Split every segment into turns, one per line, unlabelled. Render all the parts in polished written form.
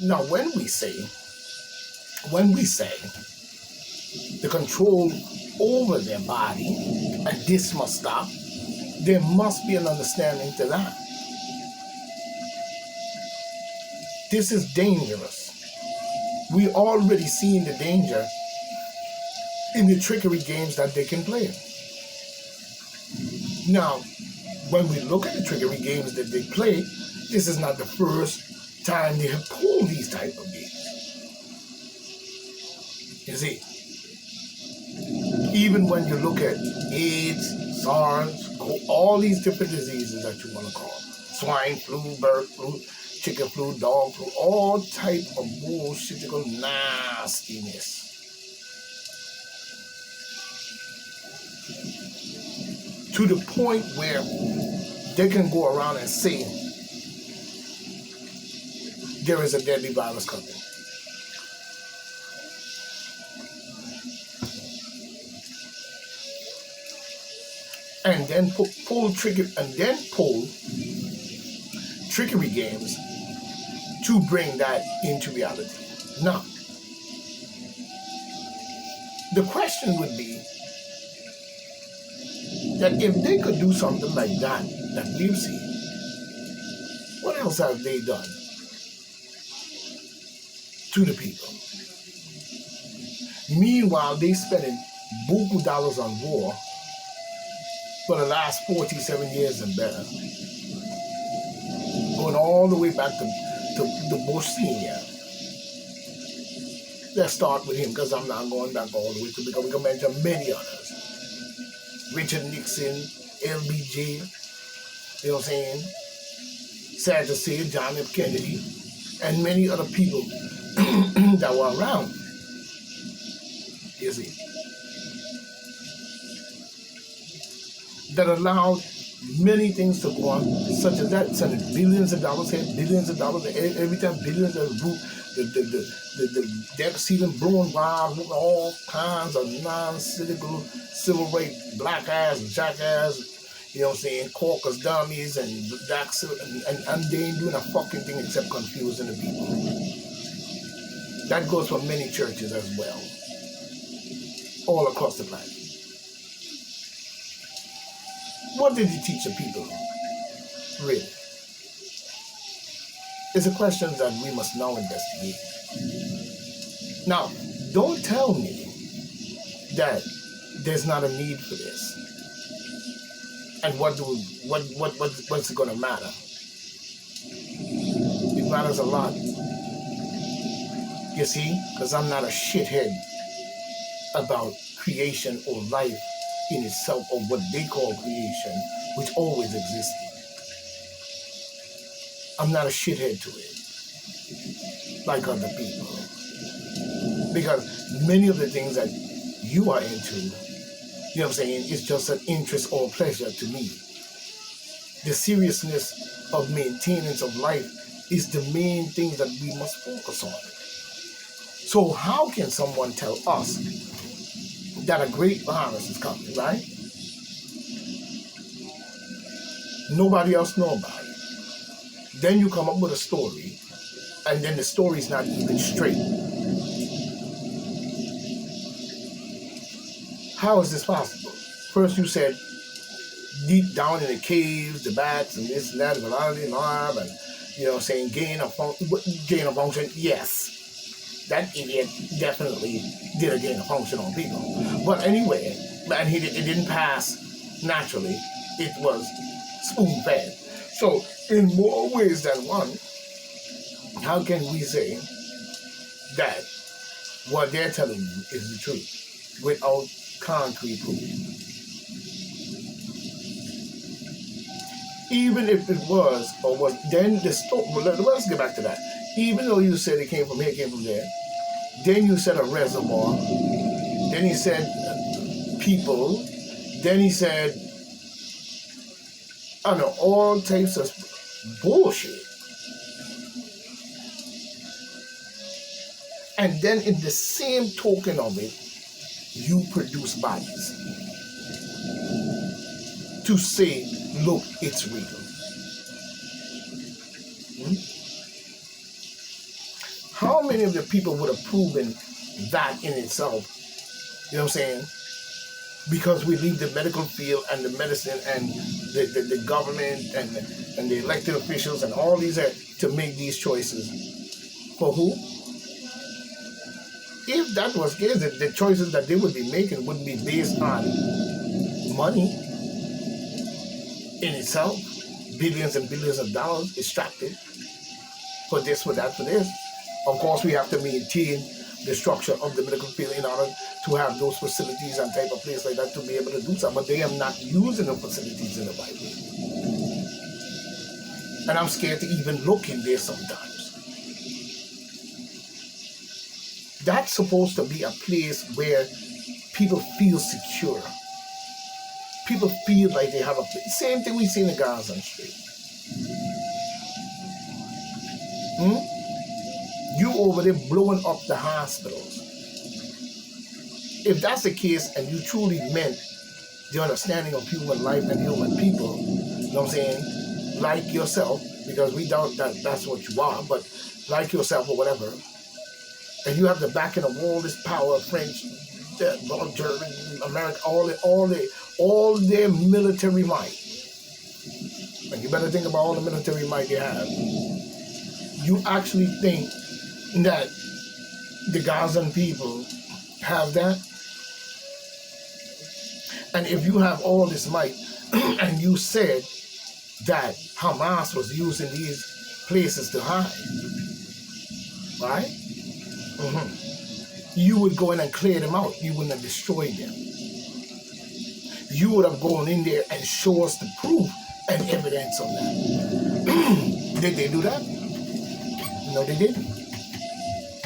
Now, when we say the control over their body, and this must stop, there must be an understanding to that. This is dangerous. We already seen the danger in the trickery games that they can play. Now, when we look at the trickery games that they play, this is not the first time they have pulled these type of games. You see, even when you look at AIDS, SARS, all these different diseases that you want to call, swine flu, bird flu, chicken flu, dog flu, all type of bullshitical nastiness. To the point where they can go around and say there is a deadly virus coming. And then pull trickery games to bring that into reality. Now, the question would be that if they could do something like that we've seen, what else have they done to the people? Meanwhile, they spending buku dollars on war for the last 47 years and better, going all the way back to Bush Senior. Let's start with him, because I'm not going back all the way to, because we can mention many others. Richard Nixon, LBJ, you know what I'm saying? Sad to say, John F. Kennedy, and many other people that were around. You see, that allowed many things to go on, such as that, sending billions of dollars here, billions of dollars every time, billions of the debt ceiling blowing wild, all kinds of non-cynical civil rights, black ass, jackass, you know what I'm saying, caucus dummies and black, and they ain't doing a fucking thing except confusing the people. That goes for many churches as well, all across the planet. What did he teach the people, really? It's a question that we must now investigate. Now, don't tell me that there's not a need for this. And what's it gonna matter? It matters a lot. You see, because I'm not a shithead about creation or life in itself, or what they call creation, which always existed. I'm not a shithead to it, like other people. Because many of the things that you are into, you know what I'm saying, is just an interest or pleasure to me. The seriousness of maintenance of life is the main thing that we must focus on. So how can someone tell us that a great virus is coming, right? Nobody else know about it. Then you come up with a story, and then the story is not even straight. How is this possible? First you said deep down in the caves, the bats and this and that, and alarm, and you know what I'm saying, gain of function, yes. That idiot definitely did a gain of function on people. But anyway, and it didn't pass naturally. It was spoon-fed. So in more ways than one, how can we say that what they're telling you is the truth without concrete proof? Even if it was, or was, then the story, let's get back to that. Even though you said it came from here, came from there, then you said a reservoir, then he said people, then he said, I don't know, all types of bullshit. And then in the same token of it, you produce bodies to say, look, it's real. how many of the people would have proven that in itself? You know what I'm saying? Because we leave the medical field and the medicine and the government and the elected officials and all these to make these choices. For who? If that was the case, the choices that they would be making would be based on money in itself, billions and billions of dollars extracted for this, for that, for this. Of course, we have to maintain the structure of the medical field in order to have those facilities and type of place like that to be able to do something. But they are not using the facilities in the Bible. And I'm scared to even look in there sometimes. That's supposed to be a place where people feel secure. People feel like they have a place. Same thing we see in the Gaza Strip. You over there blowing up the hospitals. If that's the case and you truly meant the understanding of human life and human people, you know what I'm saying, like yourself, because we doubt that that's what you are, but like yourself or whatever, and you have the backing of all this power, French, German, America, all their military might. And you better think about all the military might they have. You actually think that the Gazan people have that? And if you have all this might, and you said that Hamas was using these places to hide, right? You would go in and clear them out. You wouldn't have destroyed them. You would have gone in there and show us the proof and evidence of that. Did they do that? No, they didn't.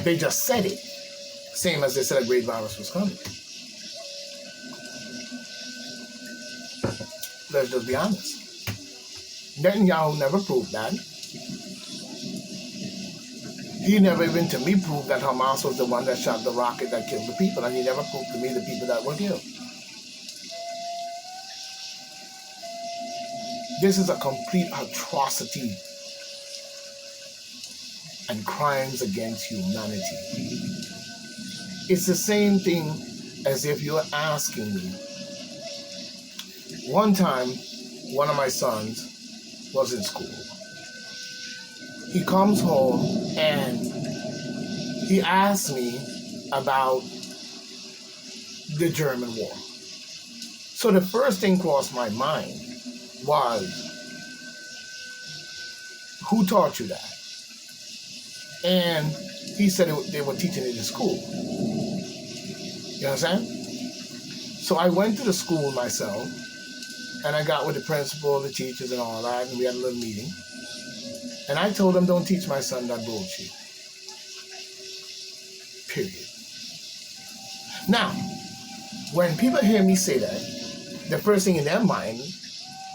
They just said it. Same as they said a great virus was coming. Let's just be honest. Netanyahu never proved that. He never even to me proved that Hamas was the one that shot the rocket that killed the people, and he never proved to me the people that were killed. This is a complete atrocity and crimes against humanity. It's the same thing as if you're asking me. One time, one of my sons was in school. He comes home and he asked me about the German war. So the first thing crossed my mind was, who taught you that? And he said they were teaching it in school. You understand? So I went to the school myself, and I got with the principal, the teachers, and all that, and we had a little meeting. And I told them, don't teach my son that bullshit. Period. Now, when people hear me say that, the first thing in their mind,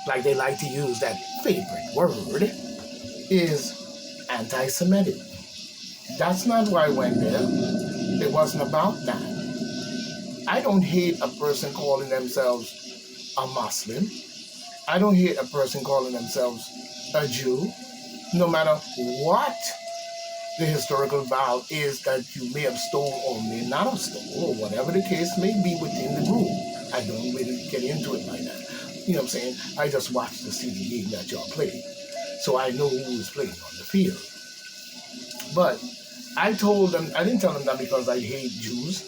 like they like to use that favorite word, is anti-Semitic. That's not why I went there. It wasn't about that. I don't hate a person calling themselves a Muslim. I don't hate a person calling themselves a Jew, no matter what the historical vow is that you may have stolen or may not have stolen, or whatever the case may be within the group. I don't really get into it like that. You know what I'm saying? I just watch the CD game that y'all play, so I know who is playing on the field. But I told them, I didn't tell them that because I hate Jews.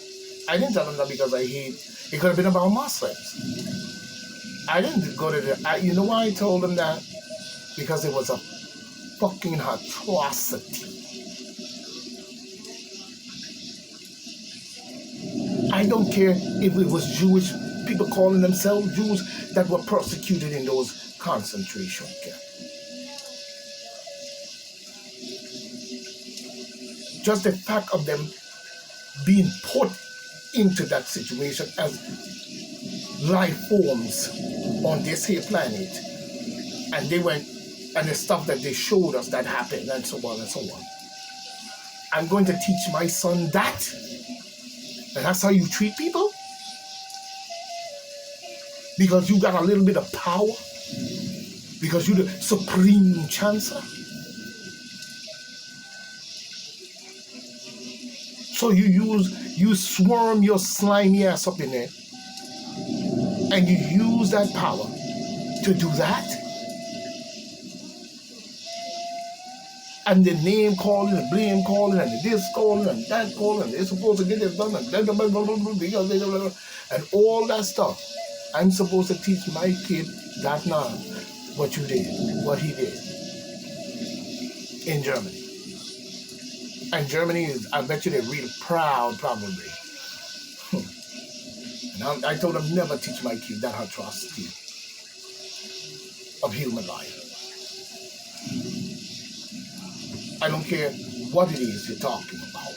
I didn't tell them that because I hate, it could have been about Muslims. I didn't go to you know why I told them that? Because it was a fucking atrocity. I don't care if it was Jewish people calling themselves Jews that were persecuted in those concentration camps. Just the fact of them being put into that situation as life forms on this here planet, and they went, and the stuff that they showed us that happened, and so on and so on. I'm going to teach my son that, and that's how you treat people? Because you got a little bit of power? Because you're the supreme chancellor? So you swarm your slimy ass up in there, and you use that power to do that. And the name calling, and blame calling, and the this calling, and that calling, and they're supposed to get this done, and blah, blah, blah, blah, blah, blah, blah, blah, blah, blah, and all that stuff. I'm supposed to teach my kid that now, what you did, what he did in Germany. And Germany is, I bet you they're real proud, probably. And I told them never teach my kid that atrocity of human life. I don't care what it is you're talking about.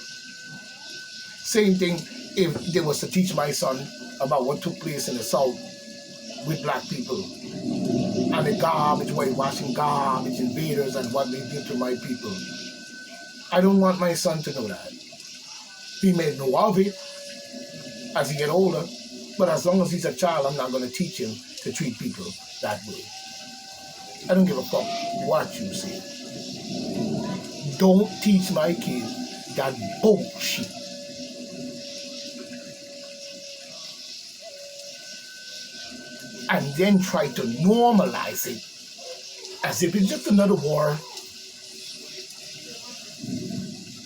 Same thing if they was to teach my son about what took place in the South with black people and the garbage, whitewashing garbage, invaders, and what they did to my people. I don't want my son to know that. He may know of it as he get older, but as long as he's a child, I'm not going to teach him to treat people that way. I don't give a fuck what you say. Don't teach my kids that bullshit. And then try to normalize it as if it's just another war.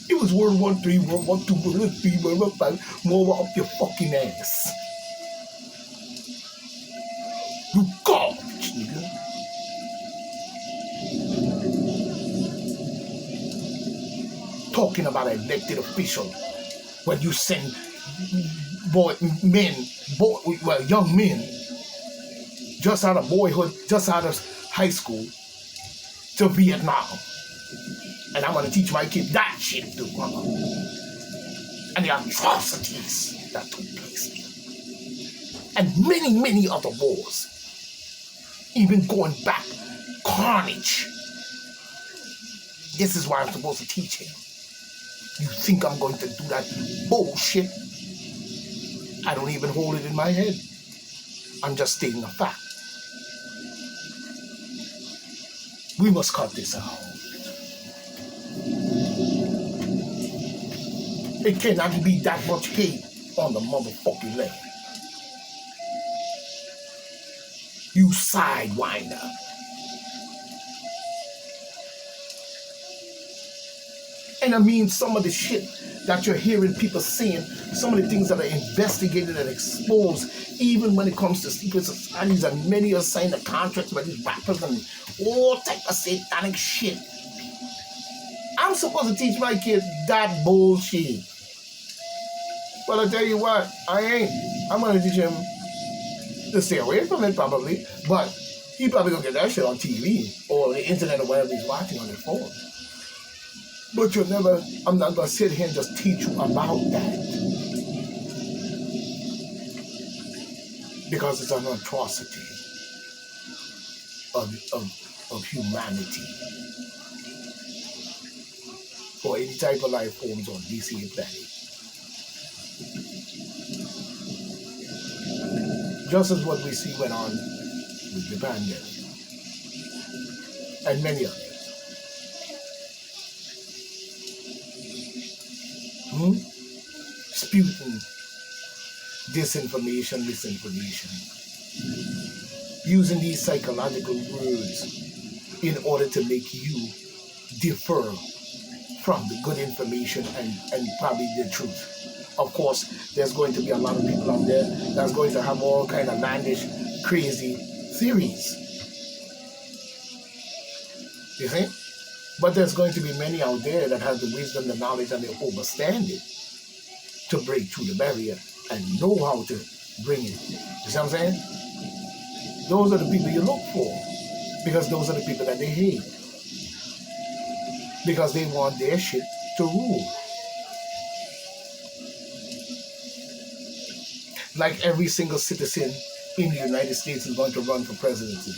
It was World War III, World War II, World War III, World War V, more up your fucking ass. You garbage, nigga. Talking about an elected official when you send young men just out of boyhood, just out of high school to Vietnam. And I'm going to teach my kid that shit too, mama. And the atrocities that took place here. And many, many other wars. Even going back, carnage. This is why I'm supposed to teach him. You think I'm going to do that bullshit? I don't even hold it in my head. I'm just stating a fact. We must cut this out. It cannot be that much hate on the motherfucking land. You sidewinder. And I mean some of the shit that you're hearing people saying, some of the things that are investigated and exposed, even when it comes to secret societies, and many are signing the contracts by these rappers and all type of satanic shit. I'm supposed to teach my kids that bullshit. Well, I tell you what, I ain't. I'm going to teach him to stay away from it probably, but he probably going to get that shit on TV or the internet or whatever he's watching on his phone. But I'm not going to sit here and just teach you about that. Because it's an atrocity of humanity. For any type of life forms on this planet. Just as what we see went on with the pandemic. And many others. Spewing disinformation, misinformation. Using these psychological words in order to make you differ from the good information and probably the truth. Of course, there's going to be a lot of people out there that's going to have all kind of outlandish, crazy theories. You see? But there's going to be many out there that have the wisdom, the knowledge, and the understanding to break through the barrier and know how to bring it. You see what I'm saying? Those are the people you look for, because those are the people that they hate. Because they want their shit to rule. Like every single citizen in the United States is going to run for presidency.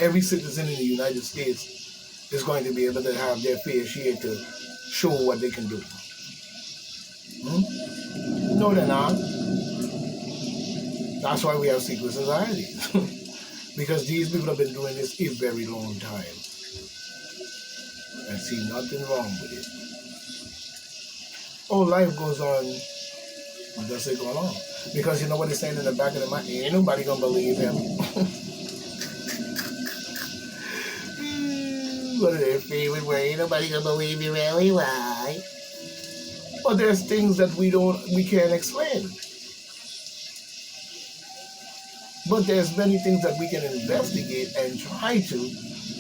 Every citizen in the United States is going to be able to have their fair share to show what they can do. No, they're not. That's why we have secret societies. Because these people have been doing this a very long time. and see nothing wrong with it. Oh, life goes on just it go along. Because you know what he's saying in the back of the mind? Ain't nobody gonna believe him. What are their favorite word? Ain't nobody gonna believe you really? Why? But there's things that we can't explain. But there's many things that we can investigate and try to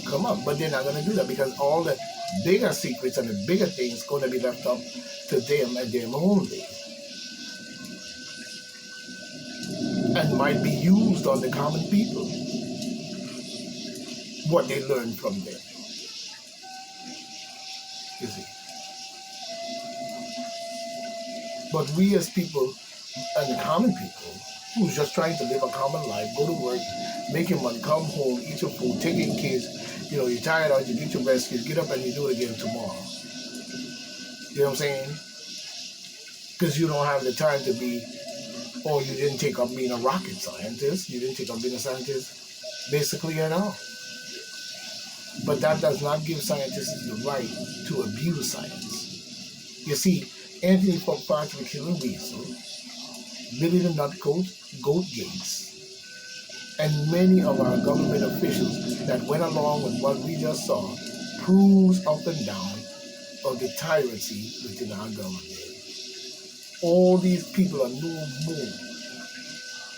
come up. But they're not gonna do that because all the bigger secrets and the bigger things gonna be left up to them and them only. And might be used on the common people. What they learn from them. You see. But we as people and the common people who's just trying to live a common life, go to work, make your money, come home, eat your food, take your kids, you're tired out, you get your rest, you get up and you do it again tomorrow. You know what I'm saying? Because you don't have the time to be, or you didn't take up being a rocket scientist, you didn't take up being a scientist, basically at all. But that does not give scientists the right to abuse science. You see, Anthony Fitzpatrick Killer Weasel, Billy the Goat Gates, and many of our government officials that went along with what we just saw proves up and down of the tyranny within our government. All these people are no more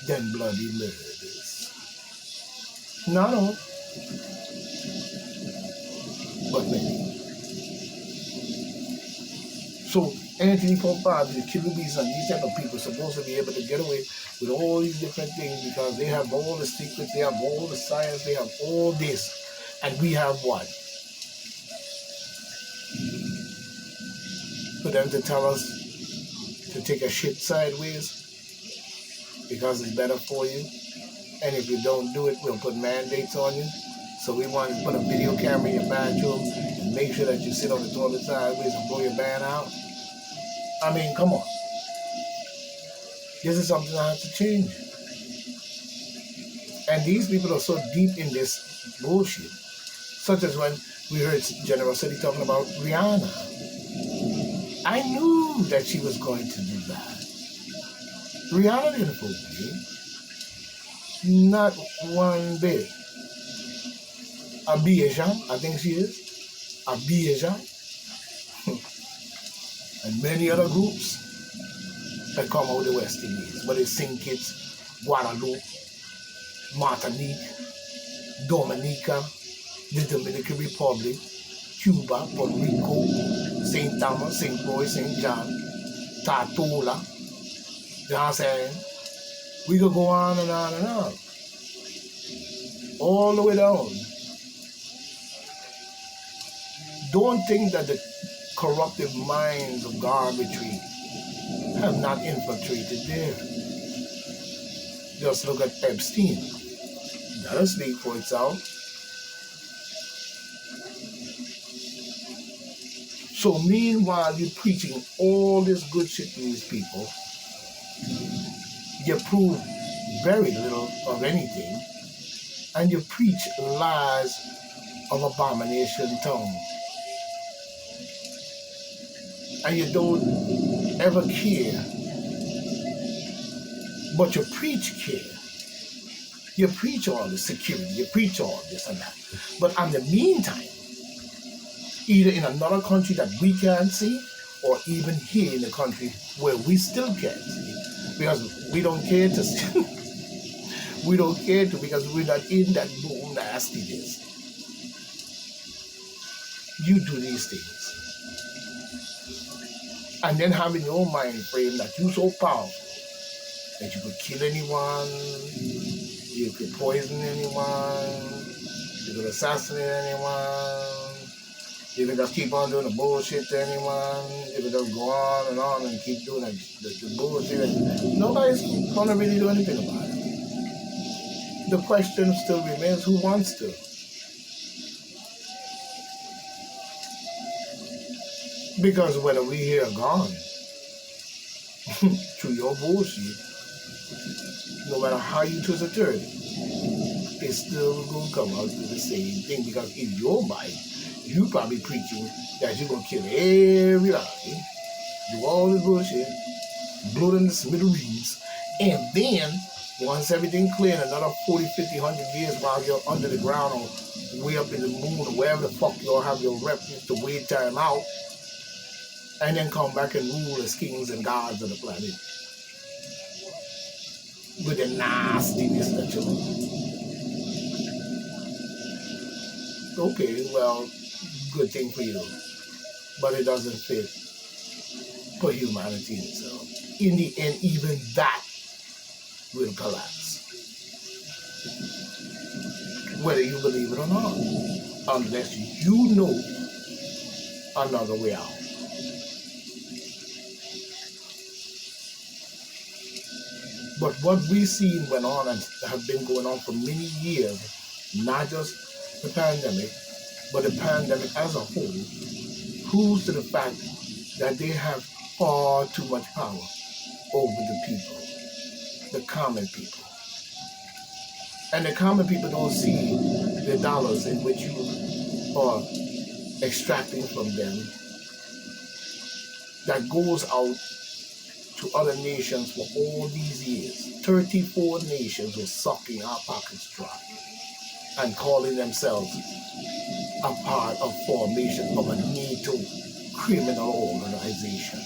than bloody murderers. Not all, but many. So Anthony Pompeo, the Killer Bees, and these type of people are supposed to be able to get away with all these different things because they have all the secrets, they have all the science, they have all this, and we have what? For them to tell us to take a shit sideways because it's better for you, and if you don't do it, we'll put mandates on you. So we want to put a video camera in your bathroom and make sure that you sit on the toilet sideways and blow your band out. I mean, come on. This is something that has to change. And these people are so deep in this bullshit. Such as when we heard General City talking about Rihanna. I knew that she was going to do that. Rihanna didn't fool me. Not one bit. Abiyah, I think she is. Abiyah. And many other groups that come out of the West Indies. But it's St. Kitts, Guadeloupe, Martinique, Dominica, the Dominican Republic, Cuba, Puerto Rico, St. Thomas, St. Louis, St. John, Tortola. You know what I'm saying? We could go on and on and on. All the way down. Don't think that the corruptive minds of garbage have not infiltrated there. Just look at Epstein. That'll speak for itself. So meanwhile, you're preaching all this good shit to these people. You prove very little of anything. And you preach lies of abomination tongue. And you don't ever care. But you preach care. You preach all the security. You preach all this and that. But in the meantime, either in another country that we can't see, or even here in the country where we still can't see, because we don't care to see. We don't care to, because we're not in that boom nastiness. You do these things. And then have in your mind frame that you're so powerful that you could kill anyone, you could poison anyone, you could assassinate anyone, you could just keep on doing the bullshit to anyone, you could just go on and keep doing the bullshit. And nobody's going to really do anything about it. The question still remains, who wants to? Because whether we here are gone through your bullshit, no matter how you twist a turn, it's still going to come out to the same thing. Because in your mind, You probably preaching that you're going to kill everybody, do all this bullshit, blow them to smithereens, and then once everything clear, another 40, 50, 100 years while you're under the ground or way up in the moon or wherever the fuck you'll have your refuge to wait time out, and then come back and rule as kings and gods of the planet with the nastiness that you do. Okay, well, good thing for you, but it doesn't fit for humanity itself. In the end, even that will collapse, whether you believe it or not, unless you know another way out. But what we've seen went on and have been going on for many years, not just the pandemic, but the pandemic as a whole, proves to the fact that they have far too much power over the people, the common people. And the common people don't see the dollars in which you are extracting from them that goes out to other nations for all these years. 34 nations were sucking our pockets dry and calling themselves a part of formation of a NATO criminal organization.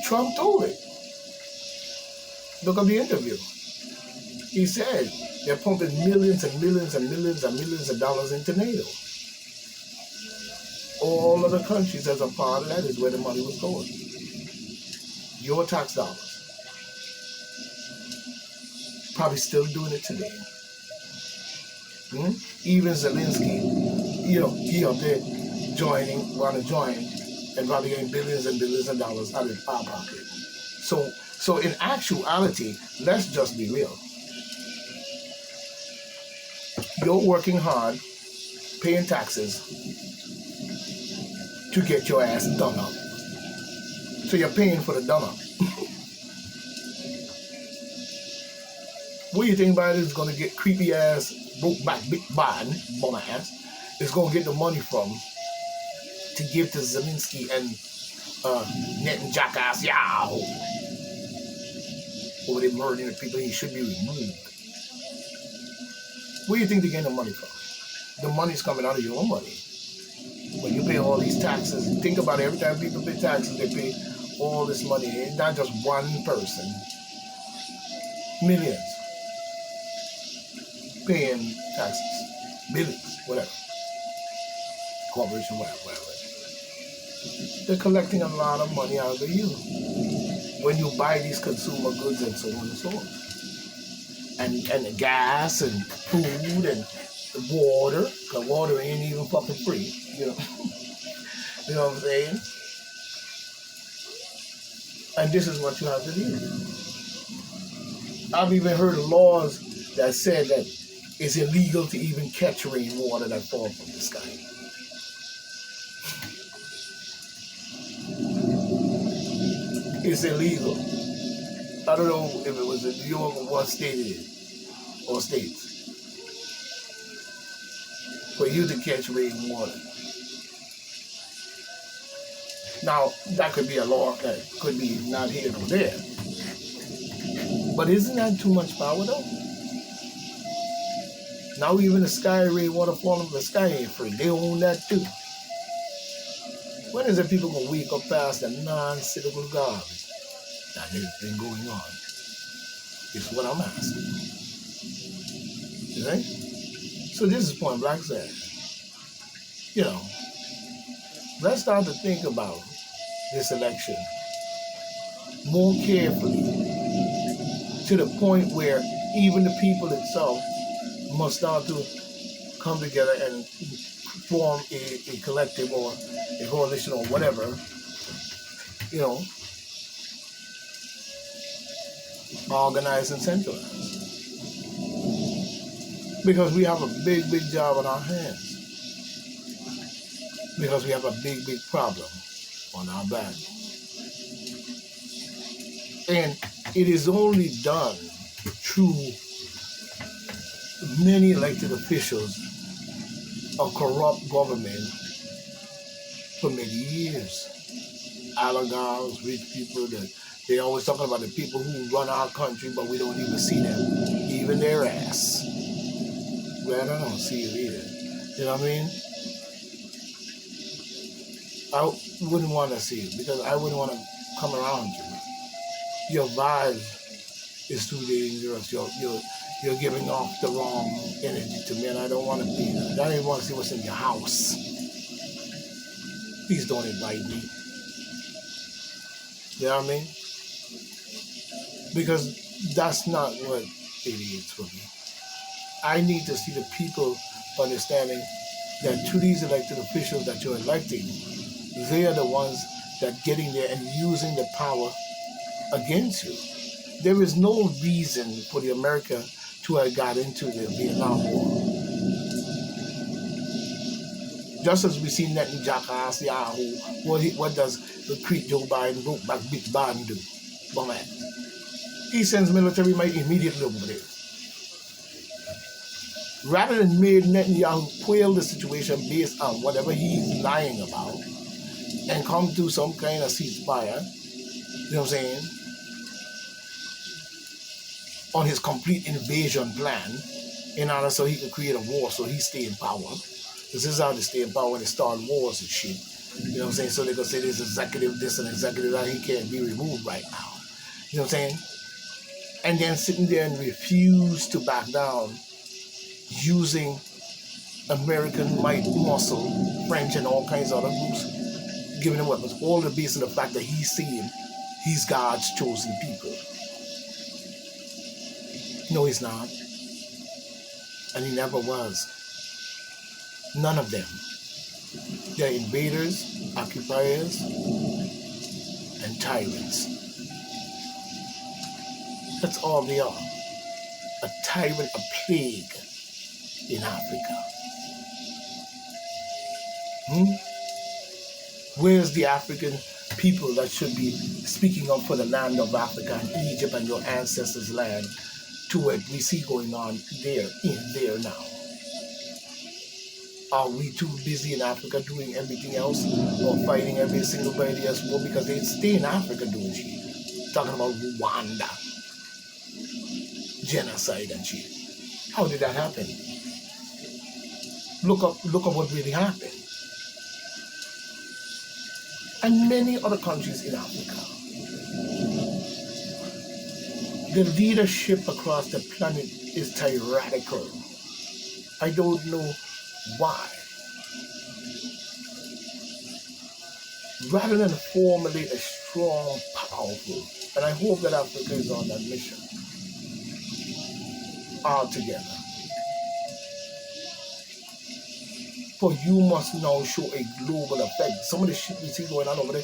Trump told it. Look at the interview. He said they're pumping millions and millions and millions and millions of dollars into NATO. All of the countries as a part of that is where the money was going. Your tax dollars. Probably still doing it today. Even Zelensky, he up there want to join, and probably getting billions and billions of dollars out of our pocket. So in actuality, let's just be real. You're working hard, paying taxes to get your ass done up. So you're paying for the done up. What do you think about it is going to get creepy ass, broke back big Biden, bum ass, is going to get the money from to give to Zelensky and Netanyahu over there murdering the people he should be removed? Where do you think they're getting the money from? The money's coming out of your own money. When you pay all these taxes, think about it, every time people pay taxes, they pay all this money. It's not just one person. Millions paying taxes. Millions, whatever. Corporation, whatever. They're collecting a lot of money out of you when you buy these consumer goods and so on and so on. And the gas and food and the water, because water ain't even fucking free, you know. You know what I'm saying? And this is what you have to do. I've even heard of laws that said that it's illegal to even catch rainwater that falls from the sky. It's illegal. I don't know if it was in New York or what state it is, or states, for you to catch rainwater. Now, that could be a law that could be not here nor there. But isn't that too much power, though? Now even the sky rainwater falling from the sky ain't free. They own that too. When is it people gonna wake up past the non-cyclical garbage that has been going on? It's what I'm asking. You see? So this is point blank saying, let's start to think about this election more carefully, to the point where even the people itself must start to come together and form a collective or a coalition or whatever, organized and centralized. Because we have a big, big job on our hands. Because we have a big, big problem on our back. And it is only done through many elected officials a corrupt government for many years. Oligarchs, rich people, that they always talking about the people who run our country, but we don't even see them, even their ass. Well, I don't see it either. You know what I mean? I wouldn't want to see it because I wouldn't want to come around you. Your vibe is too dangerous. You're giving off the wrong energy to me, and I don't want to be there. I don't even want to see what's in your house. Please don't invite me. You know what I mean? Because that's not what it is for me. I need to see the people understanding that to these elected officials that you're electing, they are the ones that getting there and using the power against you. There is no reason for the America to have got into the Vietnam War. Just as we see Netanyahu, what does the Creek Joe Biden broke back Big Biden do? Bum ass. He sends military might immediately over there. Rather than make Netanyahu quail the situation based on whatever he's lying about and come to some kind of ceasefire, you know what I'm saying, on his complete invasion plan in order so he could create a war so he stay in power. This is how they stay in power when they start wars and shit. You know what I'm saying? So they can say this executive this and executive that, he can't be removed right now. You know what I'm saying? And then sitting there and refuse to back down using American might, muscle, French and all kinds of other groups, giving them weapons, all the based on the fact that he's saying he's God's chosen people. No, he's not. And he never was. None of them. They're invaders, occupiers, and tyrants. That's all they are. A tyrant, a plague in Africa. Where's the African people that should be speaking up for the land of Africa and Egypt and your ancestors' land to what we see going on there, in there now? Are we too busy in Africa doing everything else or fighting every single body else war because they stay in Africa doing shit? Talking about Rwanda, genocide and shit. How did that happen? Look up what really happened. And many other countries in Africa. The leadership across the planet is tyrannical. I don't know why. Rather than formulate a strong, powerful, and I hope that Africa is on that mission altogether. For you must now show a global effect. Some of the shit we see going on over there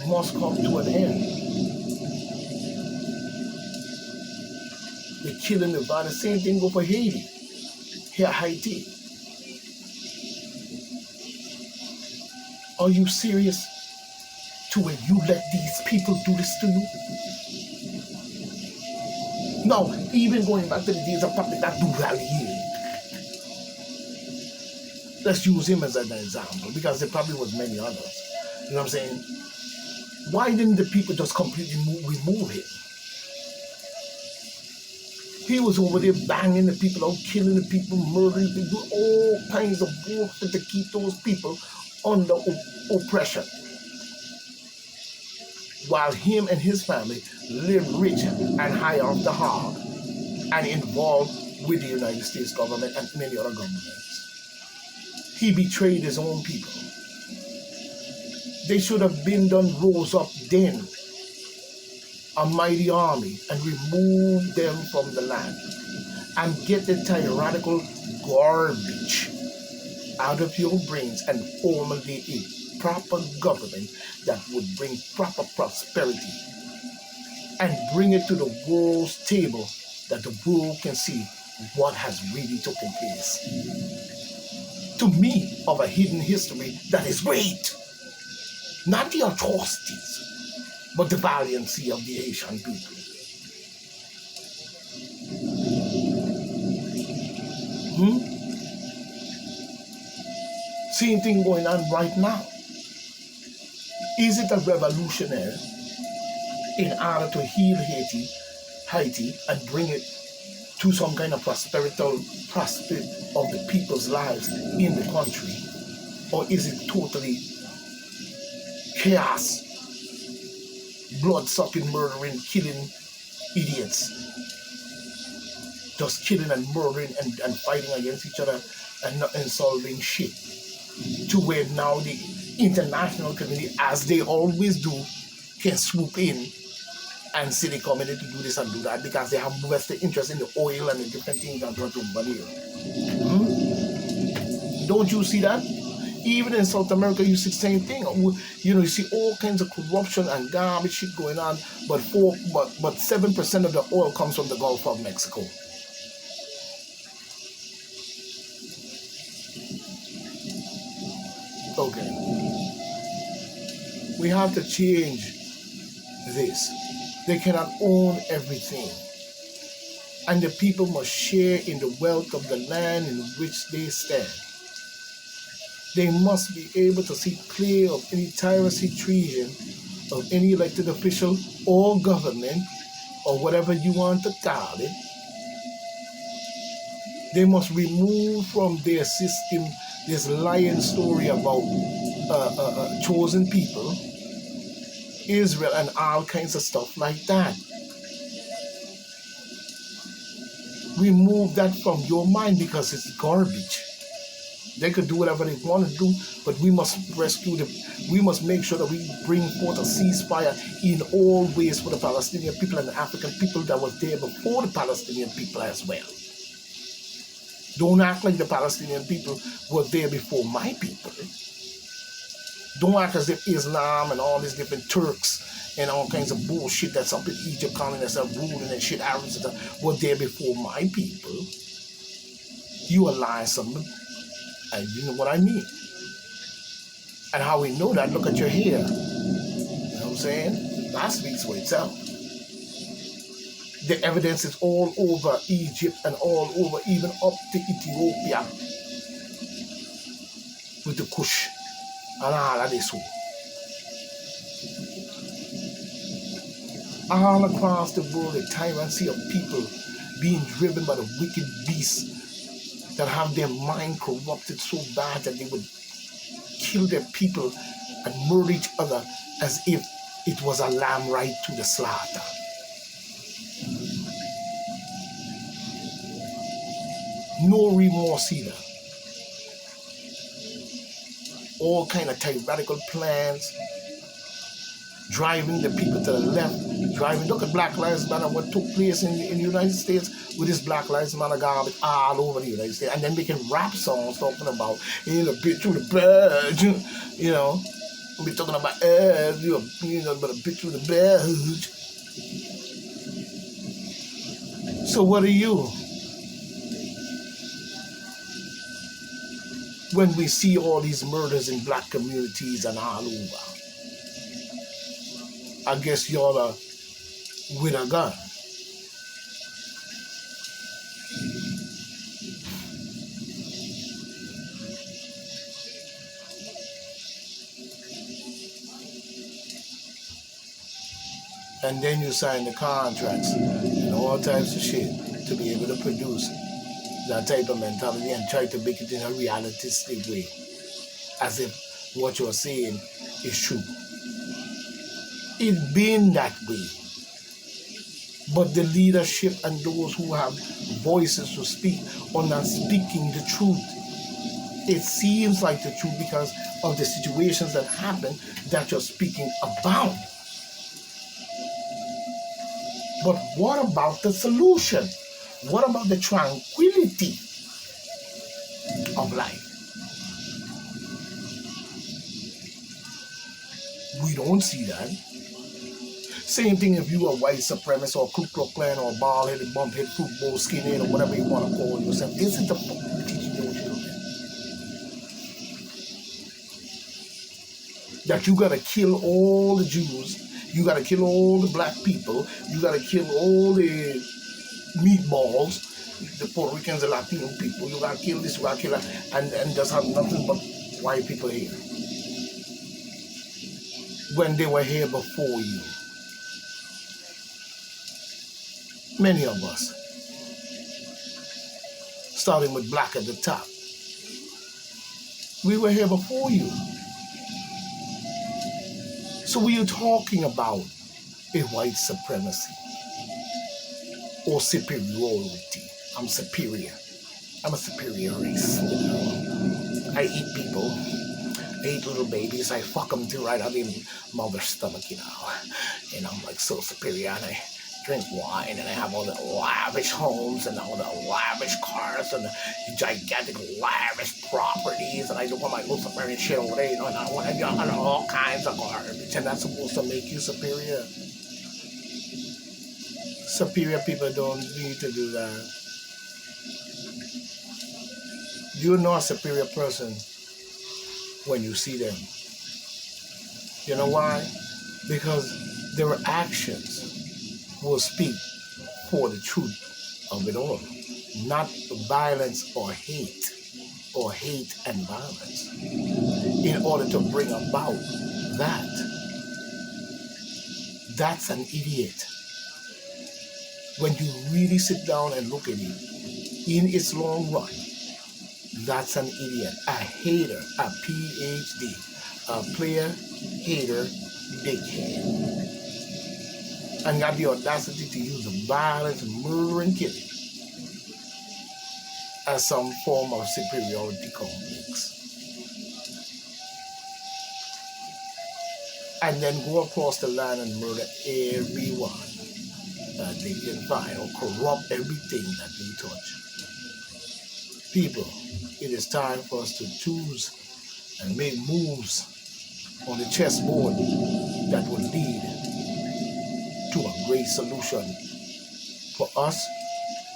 must come to an end. The killing the violence, same thing go for Haiti. Here, Haiti. Are you serious to when you let these people do this to you? Now, even going back to the days of Patrick Abdul-Valier, let's use him as an example because there probably was many others. You know what I'm saying? Why didn't the people just completely remove him? He was over there banging the people out, killing the people, murdering people, all kinds of bullshit to keep those people under oppression. While him and his family live rich and high off the hog and involved with the United States government and many other governments. He betrayed his own people. They should have been done rose up then, a mighty army, and remove them from the land and get the tyrannical garbage out of your brains and formulate a proper government that would bring proper prosperity and bring it to the world's table that the world can see what has really taken place. To me, of a hidden history that is great, not the atrocities, but the valiancy of the Haitian people. Same thing going on right now. Is it a revolutionary in order to heal Haiti, and bring it to some kind of prosperity of the people's lives in the country? Or is it totally chaos, blood-sucking, murdering, killing idiots, just killing and murdering and fighting against each other and not solving shit? To where now the international community, as they always do, can swoop in and say they come in to do this and do that because they have vested interest in the oil and the different things that brought to money. Don't you see that? Even in South America, you see the same thing. You see all kinds of corruption and garbage shit going on, but 7% of the oil comes from the Gulf of Mexico. Okay. We have to change this. They cannot own everything. And the people must share in the wealth of the land in which they stand. They must be able to see clear of any tyranny, treason of any elected official or government or whatever you want to call it. They must remove from their system this lying story about chosen people, Israel, and all kinds of stuff like that. Remove that from your mind because it's garbage. They could do whatever they want to do, but we must we must make sure that we bring forth a ceasefire in all ways for the Palestinian people and the African people that was there before the Palestinian people as well. Don't act like the Palestinian people were there before my people. Don't act as if Islam and all these different Turks and all kinds of bullshit that's up in Egypt calling themselves ruling and shit, Arabs were there before my people. You are lying something. And you know what I mean. And how we know that, look at your hair. You know what I'm saying? That speaks for itself. The evidence is all over Egypt and all over, even up to Ethiopia. With the Kush and all of this. All across the world, the tyranny of people being driven by the wicked beasts that have their mind corrupted so bad that they would kill their people and murder each other as if it was a lamb right to the slaughter. No remorse either. All kind of tyrannical plans, driving the people to the left, look at Black Lives Matter, what took place in the United States with this Black Lives Matter garbage all over the United States. And then making rap songs talking about, bitch through the badge, we're talking about, but a bitch through the badge. So what are you? When we see all these murders in black communities and all over, I guess y'all are with a gun. And then you sign the contracts and all types of shit to be able to produce that type of mentality and try to make it in a realistic way, as if what you're saying is true. It's been that way. But the leadership and those who have voices to speak are not speaking the truth. It seems like the truth because of the situations that happen that you're speaking about. But what about the solution? What about the tranquility of life? We don't see that. Same thing if you are white supremacist or Ku Klux Klan or bald-headed, bump-headed, football, skinhead, or whatever you want to call yourself. This is the fucking teaching your children. That you gotta kill all the Jews, you gotta kill all the black people, you gotta kill all the meatballs, the Puerto Ricans, the Latino people, you gotta kill this, you gotta kill that, and just have nothing but white people here, when they were here before you. Many of us, starting with black at the top, we were here before you. So what are you talking about? A white supremacy or superiority? I'm superior. I'm a superior race. I eat people. I eat little babies. I fuck them too right out of their mother's stomach, And I'm like so superior. And I drink wine and I have all the lavish homes and all the lavish cars and the gigantic lavish properties. And I do all my Luciferian shit over there, and I want to do all kinds of garbage. And that's supposed to make you superior. Superior people don't need to do that. You know a superior person when you see them. You know why? Because their actions will speak for the truth of it all. Not violence or hate and violence. In order to bring about that. That's an idiot. When you really sit down and look at it, in its long run, that's an idiot. A hater, a PhD, a player, hater, dickhead. And got the audacity to use the violence, murder, and killing as some form of superiority complex. And then go across the land and murder everyone that they can find or corrupt everything that they touch. People, it is time for us to choose and make moves on the chessboard that will lead to a great solution for us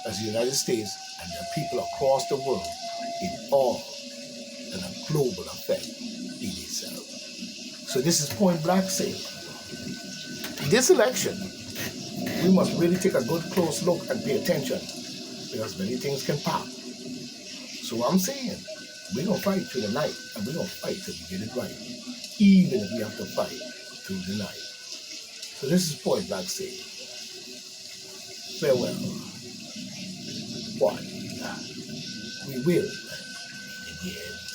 as the United States and the people across the world in all and a global effect in itself. So this is point blank saying, this election, we must really take a good close look and pay attention because many things can pop. So I'm saying, we're going to fight through the night and we're going to fight till we get it right, even if we have to fight through the night. So this is point blank saying, farewell. One, we will again.